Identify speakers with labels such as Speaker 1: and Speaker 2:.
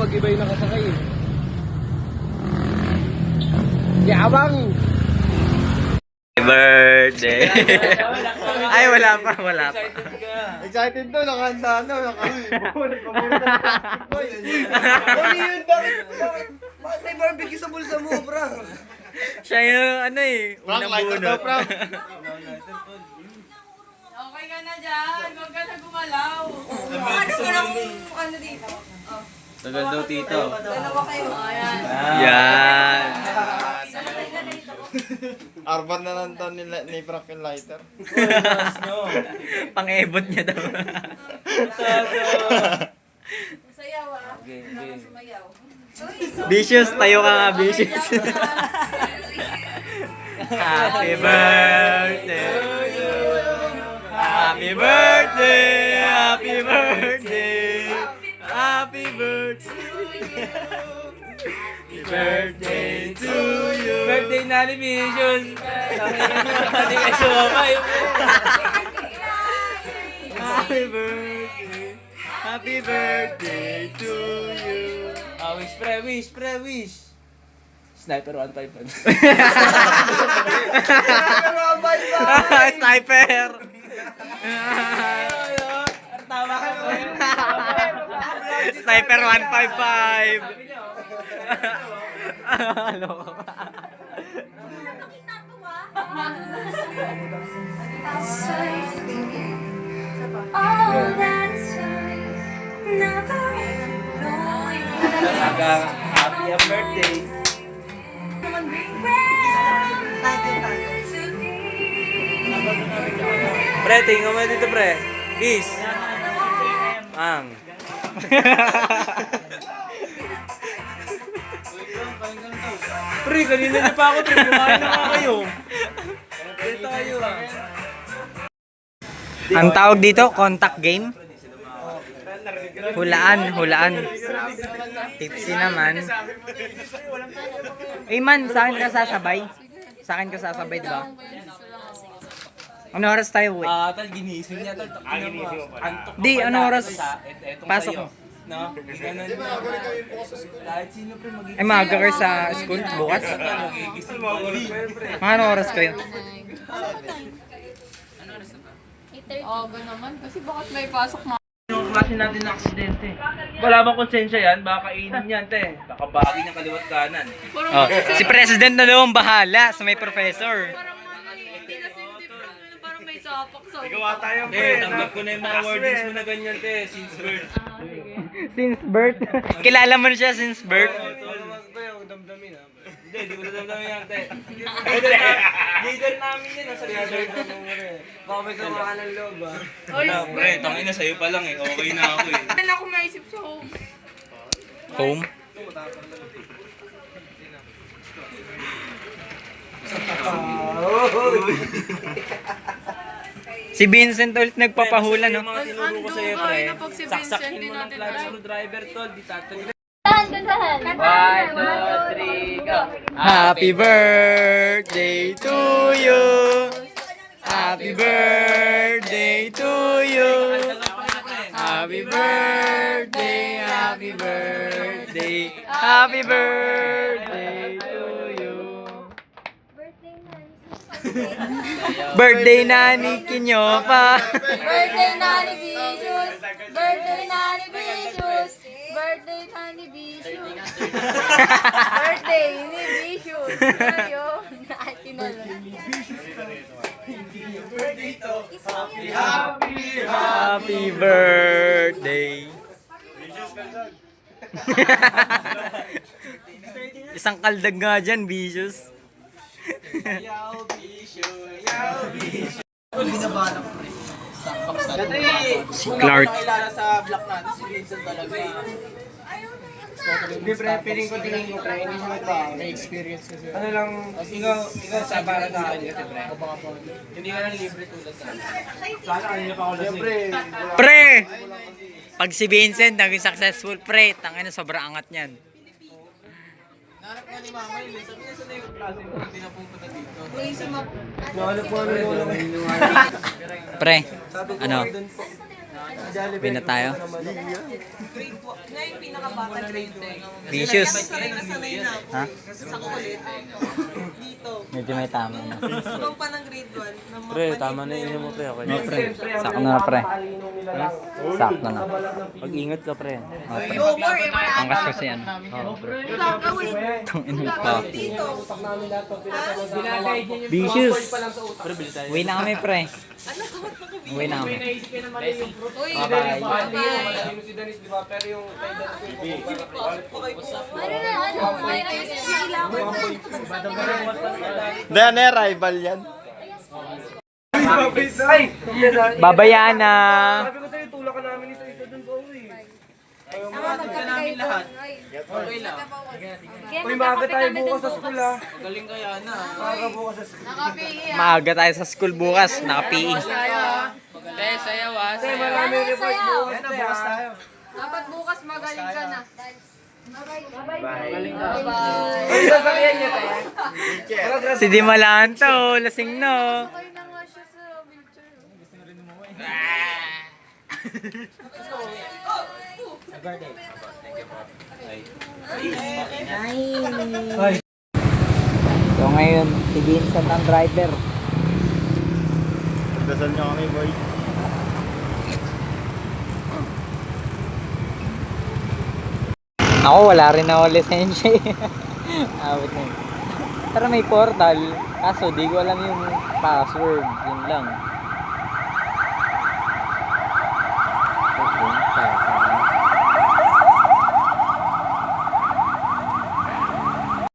Speaker 1: mag-iba yung nakasakay eh. Yabang!
Speaker 2: Birthday! Ay, wala pa.
Speaker 1: Excited to, nakahanda na. Nagpamunod na basketball. Ano yun? Bakit? Bakit may barbecue sa bulsa mo, bro?
Speaker 2: Siya yung ano eh, unang bunot.
Speaker 3: Okay ka na dyan. Huwag ka na gumalaw. Ano ka lang ano dito?
Speaker 2: Tagal daw, tito.
Speaker 3: Dalawa kayo. Ayan.
Speaker 2: Yan.
Speaker 1: Arban na lang to ni Frank yung lighter.
Speaker 2: Pang-ebot niya daw.
Speaker 3: Sayaw ah. Sumayaw.
Speaker 2: Vicious, tayo ka nga, Vicious. Happy birthday to you. Happy birthday, happy birthday. Happy birthday. Happy birthday to you.
Speaker 4: Birthday na ni Vicious. Hindi kayo sumabay.
Speaker 2: Happy birthday. Happy birthday to you.
Speaker 4: Wish, wish. Sniper 155.
Speaker 2: Sniper.
Speaker 4: Tama ka ba?
Speaker 2: Sniper 155. Ano ka ba?
Speaker 5: All that time, never knowing
Speaker 4: Happy birthday. Pre, tingnan mo dito, pre. Bis. Ang. Pre, kanina niyo pa ako, pre. Kumain na nga kayo. Pre, tayo.
Speaker 2: Ang tawag dito, contact game. Hulaan. Tipsy naman. Eh man, sa akin ka sasabay. Sa akin ka sasabay, di ba? Ano oras tayo, uwi?
Speaker 4: Tal, ginising niya. Tal, antok
Speaker 2: Di,
Speaker 4: pa
Speaker 2: ano
Speaker 4: pala.
Speaker 2: oras?
Speaker 4: Etong
Speaker 2: Pasok
Speaker 4: sa'yo.
Speaker 2: mo.
Speaker 4: No? Ganun. Kahit sino, pre, mag-iisip.
Speaker 2: Ay, maaga kayo sa school bukas?
Speaker 4: Magigising pa ulit.
Speaker 2: Mga ano oras kayo?
Speaker 3: Aga naman. Kasi bakit may pasok na?
Speaker 4: Yung klase natin na aksidente. Wala bang konsensya yan? Baka kainin yan, te. Baka baki niya kaliwat kanan.
Speaker 2: Oh, si President na daw ang bahala sa may professor.
Speaker 3: Hindi na safety parang may sapak sa
Speaker 4: Te, tanggap ko na yung mga wordings mo na ganyan, te. Since birth.
Speaker 2: Since birth. Kilala mo na siya since birth.
Speaker 4: Hindi ko nadamdamin yan, te. Leader namin yan. Nasa leader namin. Baka may gawa ng loob, ah. Pre, tangina sa'yo pa lang eh. Okay na ako eh.
Speaker 3: Wala akong maisip sa home.
Speaker 2: Home? Si Vincent ulit nagpapahula, no?
Speaker 4: Yung mga tinuro ko sa'yo, pre. Saksakin mo ng flat screwdriver, tol. Di tatagin. 1, 2, 3, go!
Speaker 2: Happy birthday to you. Happy birthday to you. Happy birthday, happy birthday, happy birthday to you. Birthday na ni Kinyopa.
Speaker 3: Birthday na ni Vicious! Birthday na ni Vicious! Birthday na ni Vicious! Birthday ni Vicious! Ayun!
Speaker 2: Happy birthday. Isang kaldag nga dyan, Vicious. Si Clark.
Speaker 4: Kilala sa block natin, si Vincent talaga.
Speaker 1: Hindi, pre, piling ko, pre. Hindi siya nagbago. May experience kasi. Ano lang,
Speaker 4: Ikaw sa para sa akin kasi, pre. Hindi ka lang libre tulad sa akin. Sana kanina pa ako lasing.
Speaker 1: pre,
Speaker 2: Pre! Pag si Vincent naging successful, pre, tangina sobrang angat niyan.
Speaker 4: Nahanap nga ni Mama yun. Sabi niya sana yung klase mo, hindi na pupunta dito.
Speaker 1: nahanap ko ano yung
Speaker 2: Pre, ano? Uwi na tayo. Vicious. Ha? Medyo may tama na.
Speaker 4: Pre, tama na yun mo, pre. Okay.
Speaker 2: No, pre. Sakto na, pre. Sakto na.
Speaker 4: Pag-ingat ka, pre.
Speaker 2: Okay. Ang kas kasi yan. Tangin mo pa. Vicious. Uwi na kami, pre. Uwi na kami. Bye-bye.
Speaker 1: Hindi, rival yan.
Speaker 2: Babayaan na.
Speaker 1: Sabi ko sa'yo, tulak ka namin isa-isa dun sa uwi. Uy, maaga tayo bukas sa school ha.
Speaker 4: Galing kaya na.
Speaker 1: Maaga bukas sa school.
Speaker 2: Maaga tayo sa school bukas. Naka-PE.
Speaker 1: Kasi marami report bukas bukas tayo.
Speaker 3: Dapat bukas magaling ka na.
Speaker 1: Uy, sasakyan niya tayo.
Speaker 2: Si Di Malanto. Lasing no.
Speaker 3: Okay na nga siya sa wheelchair.
Speaker 2: So ngayon, si Vincent ang driver.
Speaker 1: Pagdasal niyo kami, boy.
Speaker 2: Ako wala rin ako lisensya eh. Awit na yun. Pero may portal. Kaso di ko alam yung password. Yun lang.